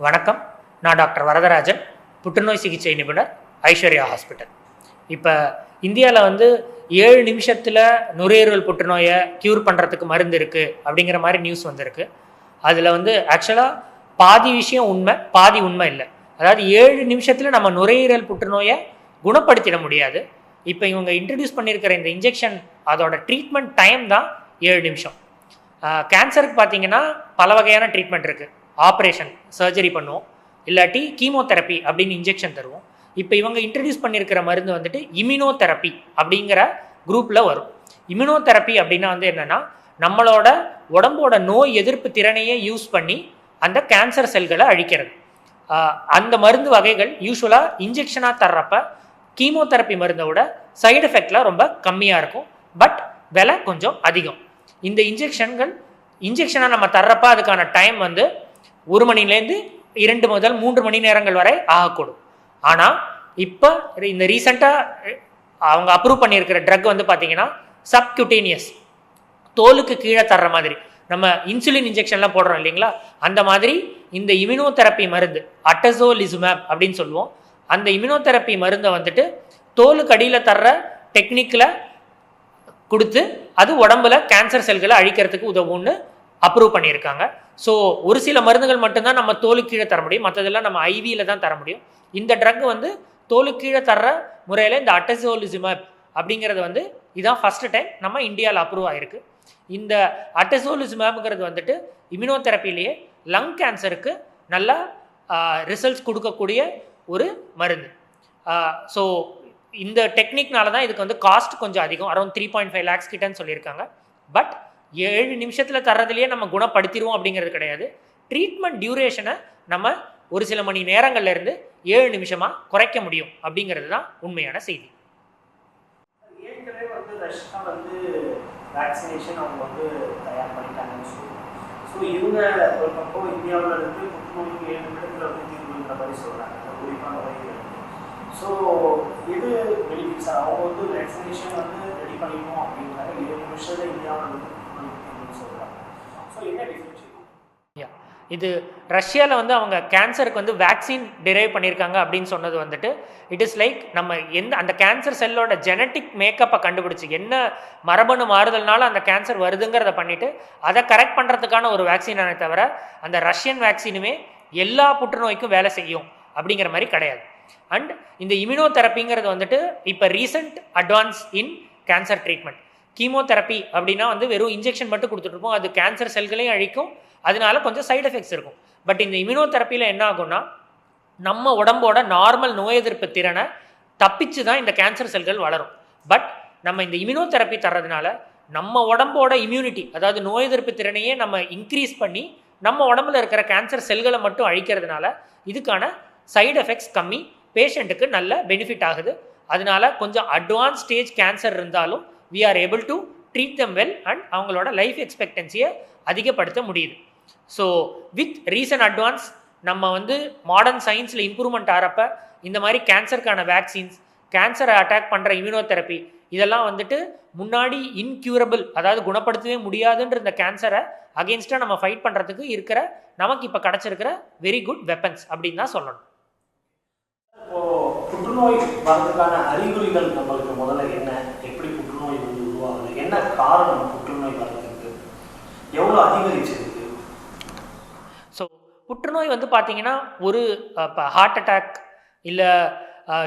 வணக்கம். நான் டாக்டர் வரதராஜன், புற்றுநோய் சிகிச்சை நிபுணர், ஐஸ்வர்யா ஹாஸ்பிட்டல். இப்போ இந்தியாவில் வந்து 7 நிமிஷத்தில் நுரையீரல் புற்றுநோயை க்யூர் பண்ணுறதுக்கு மருந்து இருக்குது அப்படிங்கிற மாதிரி நியூஸ் வந்திருக்கு. அதில் வந்து ஆக்சுவலாக பாதி விஷயம் உண்மை, பாதி உண்மை இல்லை. அதாவது 7 நிமிஷத்தில் நம்ம நுரையீரல் புற்றுநோயை குணப்படுத்திட முடியாது. இப்போ இவங்க இன்ட்ரடியூஸ் பண்ணியிருக்கிற இந்த இன்ஜெக்ஷன், அதோட ட்ரீட்மெண்ட் டைம் தான் 7 நிமிஷம். கேன்சருக்கு பார்த்தீங்கன்னா பல வகையான ட்ரீட்மெண்ட் இருக்குது. ஆப்ரேஷன், சர்ஜரி பண்ணுவோம், இல்லாட்டி கீமோதெரப்பி அப்படின்னு இன்ஜெக்ஷன் தருவோம். இப்போ இவங்க இன்ட்ரடியூஸ் பண்ணியிருக்கிற மருந்து வந்துட்டு இம்யூனோதெரப்பி அப்படிங்கிற குரூப்பில் வரும். இம்யூனோதெரப்பி அப்படின்னா வந்து என்னென்னா, நம்மளோட உடம்போட நோய் எதிர்ப்பு திறனையே யூஸ் பண்ணி அந்த கேன்சர் செல்களை அழிக்கிறது. அந்த மருந்து வகைகள் யூஸ்வலாக இன்ஜெக்ஷனாக தர்றப்ப கீமோதெரப்பி மருந்தை விட சைடு எஃபெக்ட்லாம் ரொம்ப கம்மியாக இருக்கும், பட் விலை கொஞ்சம் அதிகம். இந்த இன்ஜெக்ஷனாக நம்ம தர்றப்ப அதுக்கான டைம் வந்து 1 மணிலேருந்து 2 முதல் 3 மணி நேரங்கள் வரை ஆகக்கூடும். ஆனால் இப்போ இந்த ரீசெண்டாக அவங்க அப்ரூவ் பண்ணியிருக்கிற ட்ரக் வந்து பார்த்தீங்கன்னா சப்குட்டேனியஸ், தோலுக்கு கீழே தர்ற மாதிரி. நம்ம இன்சுலின் இன்ஜெக்ஷன்லாம் போடுறோம் இல்லைங்களா, அந்த மாதிரி இந்த இம்யூனோதெரப்பி மருந்து அட்டசோலிசுமேப் அப்படின்னு சொல்லுவோம். அந்த இம்யூனோதெரப்பி மருந்தை வந்துட்டு தோலுக்கு அடியில் தர்ற டெக்னிக்கில் கொடுத்து அது உடம்புல கேன்சர் செல்களை அழிக்கிறதுக்கு உதவும்னு அப்ரூவ் பண்ணியிருக்காங்க. ஸோ ஒரு சில மருந்துகள் மட்டும்தான் நம்ம தோலுக்கு கீழே தர முடியும், மற்றதெல்லாம் நம்ம ஐவியில் தான் தர முடியும். இந்த ட்ரக் வந்து தோலுக்கு கீழே தர்ற முறையில் இந்த அட்டசோலிசுமேப் அப்படிங்கிறது வந்து இதான் ஃபஸ்ட்டு டைம் நம்ம இந்தியாவில் அப்ரூவ் ஆகிருக்கு. இந்த அட்டசோலிசுமேப்ங்கிறது வந்துட்டு இம்யூனோதெரப்பிலேயே லங் கேன்சருக்கு நல்ல ரிசல்ட்ஸ் கொடுக்கக்கூடிய ஒரு மருந்து. ஸோ இந்த டெக்னிக்னால தான் இதுக்கு வந்து காஸ்ட் கொஞ்சம் அதிகம், அரௌண்ட் 3.5 lakhs கிட்டன்னு சொல்லியிருக்காங்க. பட் 7 நிமிஷத்தில் தர்றதுலேயே நம்ம குணப்படுத்திடுவோம் அப்படிங்கிறது கிடையாது. ட்ரீட்மெண்ட் டியூரேஷனை நம்ம ஒரு சில மணி நேரங்கள்லேருந்து 7 நிமிஷமாக குறைக்க முடியும் அப்படிங்கிறது தான் உண்மையான செய்தி. ஏற்கனவே வந்து ரஷ்யா வந்து வேக்சினேஷன் அவங்க வந்து தயார் பண்ணிட்டாங்கன்னு சொல்லுவாங்க. ஸோ இவங்க ஒரு பக்கம் இந்தியாவில் இருந்து புற்றுநோய்க்கு 7 நிமிடத்தில் வந்து தீர்வுங்கிற மாதிரி சொல்கிறாங்க, குறிப்பான வகைகள். ஸோ இது பெனிஃபிட்ஸ், அவங்க வந்து வேக்சினேஷன் வந்து ரெடி பண்ணிக்கணும் அப்படிங்கிறாங்க. 7 நிமிஷத்தில் இந்தியாவில் வந்து சொல்கிறாங்க. ஸோ என்ன டிஃப்ரென்ஸ்? இது ரஷ்யாவில் வந்து அவங்க கேன்சருக்கு வந்து வேக்சின் டிரைவ் பண்ணியிருக்காங்க அப்படின்னு சொன்னது வந்துட்டு இட் இஸ் லைக் நம்ம அந்த கேன்சர் செல்லோட ஜெனட்டிக் மேக்கப்பை கண்டுபிடிச்சி என்ன மரபணு மாறுதல்னால அந்த கேன்சர் வருதுங்கிறத பண்ணிவிட்டு அதை கரெக்ட் பண்ணுறதுக்கான ஒரு வேக்சினானே தவிர அந்த ரஷ்யன் வேக்சினுமே எல்லா புற்றுநோய்க்கும் வேலை செய்யும் அப்படிங்கிற மாதிரி கிடையாது. அண்ட் இந்த இம்யூனோதெரப்பிங்கிறது வந்துட்டு இப்போ recent advance in cancer treatment. Chemotherapy அப்படின்னா வந்து வெறும் இன்ஜெக்ஷன் மட்டும் கொடுத்துட்ருப்போம், அது கேன்சர் செல்களையும் அழிக்கும், அதனால கொஞ்சம் சைடு எஃபெக்ட்ஸ் இருக்கும். பட் இந்த இம்யூனோதெரப்பியில் என்ன ஆகும்னா, நம்ம உடம்போட நார்மல் நோய் எதிர்ப்பு திறனை தப்பிச்சு தான் இந்த கேன்சர் செல்கள் வளரும். பட் நம்ம இந்த இம்யூனோதெரப்பி தர்றதுனால நம்ம உடம்போட இம்யூனிட்டி, அதாவது நோய் எதிர்ப்பு திறனையே நம்ம இன்க்ரீஸ் பண்ணி நம்ம உடம்புல இருக்கிற கேன்சர் செல்களை மட்டும் அழிக்கிறதுனால இதுக்கான சைடு எஃபெக்ட்ஸ் கம்மி, பேஷண்ட்டுக்கு நல்ல பெனிஃபிட் ஆகுது. அதனால கொஞ்சம் அட்வான்ஸ் ஸ்டேஜ் கேன்சர் இருந்தாலும் we are able to treat them well and அவங்களோட லைஃப் எக்ஸ்பெக்டன்சியை அதிகப்படுத்த முடியுது. ஸோ வித் ரீசன்ட் அட்வான்ஸ் நம்ம வந்து மாடர்ன் சயின்ஸில் இம்ப்ரூவ்மெண்ட் ஆகிறப்ப இந்த மாதிரி கேன்சருக்கான வேக்சின்ஸ், கேன்சரை அட்டாக் பண்ணுற இம்யூனோதெரப்பி, இதெல்லாம் வந்துட்டு முன்னாடி இன்க்யூரபிள், அதாவது குணப்படுத்தவே முடியாதுன்ற இந்த கேன்சரை அகெயின்ஸ்டாக நம்ம ஃபைட் பண்ணுறதுக்கு இருக்கிற நமக்கு இப்போ கிடச்சிருக்கிற வெரி குட் வெப்பன்ஸ் அப்படின்னு தான் சொல்லணும். புற்றுநோய் வரதுக்கான அறிகுறிகள் நம்மளுக்கு முதல்ல என்ன, எப்படி புற்றுநோய் வந்து உருவாகுது, என்ன காரணம் புற்றுநோய் வரதுக்கு, எவ்வளோ அதிகரிச்சிருக்கு? ஸோ புற்றுநோய் வந்து பார்த்தீங்கன்னா ஒரு ஹார்ட் அட்டாக் இல்லை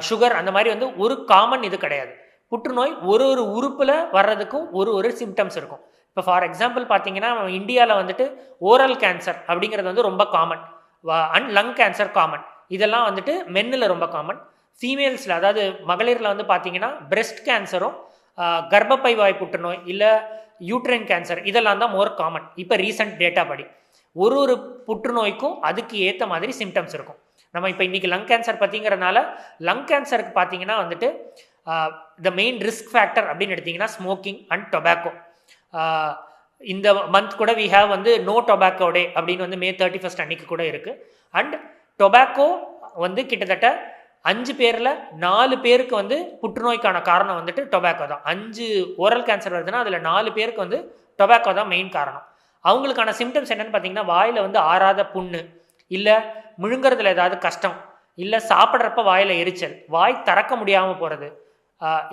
சுகர் அந்த மாதிரி வந்து ஒரு காமன் இது கிடையாது. புற்றுநோய் ஒரு ஒரு உறுப்பில் வர்றதுக்கும் ஒரு சிம்டம்ஸ் இருக்கும். இப்போ ஃபார் எக்ஸாம்பிள் பார்த்தீங்கன்னா இந்தியாவில் வந்துட்டு ஓரல் கேன்சர் அப்படிங்கிறது வந்து ரொம்ப common, and lung cancer common. இதெல்லாம் வந்துட்டு மென்னில் ரொம்ப காமன். ஃபீமேல்ஸில், அதாவது மகளிரில் வந்து பார்த்தீங்கன்னா பிரெஸ்ட் கேன்சரும் கர்ப்பப்பை வாய் புற்றுநோய் இல்லை யூட்ரைன் கேன்சர் இதெல்லாம் தான் மோர் காமன். இப்போ ரீசன்ட் டேட்டா படி ஒரு புற்றுநோய்க்கும் அதுக்கு ஏற்ற மாதிரி சிம்டம்ஸ் இருக்கும். நம்ம இப்போ இன்றைக்கி லங் கேன்சர் பார்த்திங்கிறனால லங் கேன்சருக்கு பார்த்தீங்கன்னா வந்துட்டு த மெயின் ரிஸ்க் ஃபேக்டர் அப்படின்னு எடுத்திங்கன்னா ஸ்மோக்கிங் அண்ட் டொபாக்கோ. இந்த மந்த் கூட வி ஹேவ் வந்து நோ டொபாக்கோ டே அப்படின்னு வந்து May 31 அன்னைக்கு கூட இருக்குது. அண்ட் டொபாக்கோ வந்து கிட்டத்தட்ட 5 பேரில் 4 பேருக்கு வந்து புற்றுநோய்க்கான காரணம் வந்துட்டு டொபாக்கோ தான். 5 ஓரல் கேன்சர் வருதுன்னா அதில் 4 பேருக்கு வந்து டொபாக்கோ தான் மெயின் காரணம். அவங்களுக்கான சிம்டம்ஸ் என்னென்னு பார்த்தீங்கன்னா வாயில் வந்து ஆறாத புண்ணு, இல்லை முழுங்கிறதுல ஏதாவது கஷ்டம், இல்லை சாப்பிட்றப்ப வாயில் எரிச்சல், வாய் திறக்க முடியாமல் போகிறது,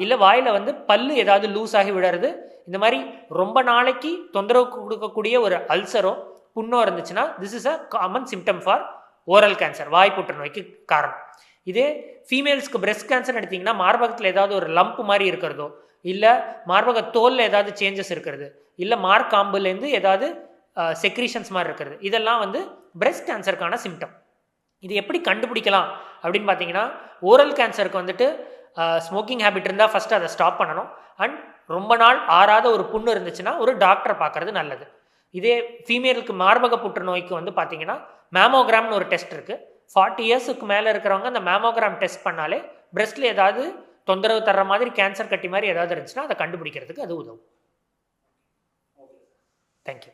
இல்லை வாயில் வந்து பல்லு ஏதாவது லூஸ் ஆகி விடுறது, இந்த மாதிரி ரொம்ப நாளைக்கு தொந்தரவு கொடுக்கக்கூடிய ஒரு அல்சரோ புண்ணோ இருந்துச்சுன்னா this is a common symptom for oral cancer, வாய் புற்றுநோய்க்கு காரணம். இதே ஃபீமேல்ஸ்க்கு பிரெஸ்ட் கேன்சர் எடுத்திங்கன்னா மார்பகத்தில் ஏதாவது ஒரு லம்ப் மாதிரி இருக்கிறதோ, இல்லை மார்பக தோலில் ஏதாவது சேஞ்சஸ் இருக்கிறது, இல்லை மார்க்காம்புலேருந்து ஏதாவது செக்ரீஷன்ஸ் மாதிரி இருக்கிறது, இதெல்லாம் வந்து பிரெஸ்ட் கேன்சருக்கான சிம்டம். இது எப்படி கண்டுபிடிக்கலாம் அப்படின்னு பார்த்தீங்கன்னா, ஓரல் கேன்சருக்கு வந்துட்டு ஸ்மோக்கிங் ஹேபிட் இருந்தால் ஃபஸ்ட்டு அதை ஸ்டாப் பண்ணணும். அண்ட் ரொம்ப நாள் ஆறாத ஒரு புண்ணு இருந்துச்சுன்னா ஒரு டாக்டரை பார்க்குறது நல்லது. இதே ஃபீமேலுக்கு மார்பக புற்றுநோய்க்கு வந்து பார்த்தீங்கன்னா மேமோகிராம்னு ஒரு டெஸ்ட் இருக்குது. 40 இயர்ஸுக்கு மேலே இருக்கிறவங்க அந்த மேமோகிராம் டெஸ்ட் பண்ணாலே பிரெஸ்ட்டில் ஏதாவது தொந்தரவு தர்ற மாதிரி கேன்சர் கட்டி மாதிரி ஏதாவது இருந்துச்சுன்னா அதை கண்டுபிடிக்கிறதுக்கு அது உதவும். தேங்க்யூ.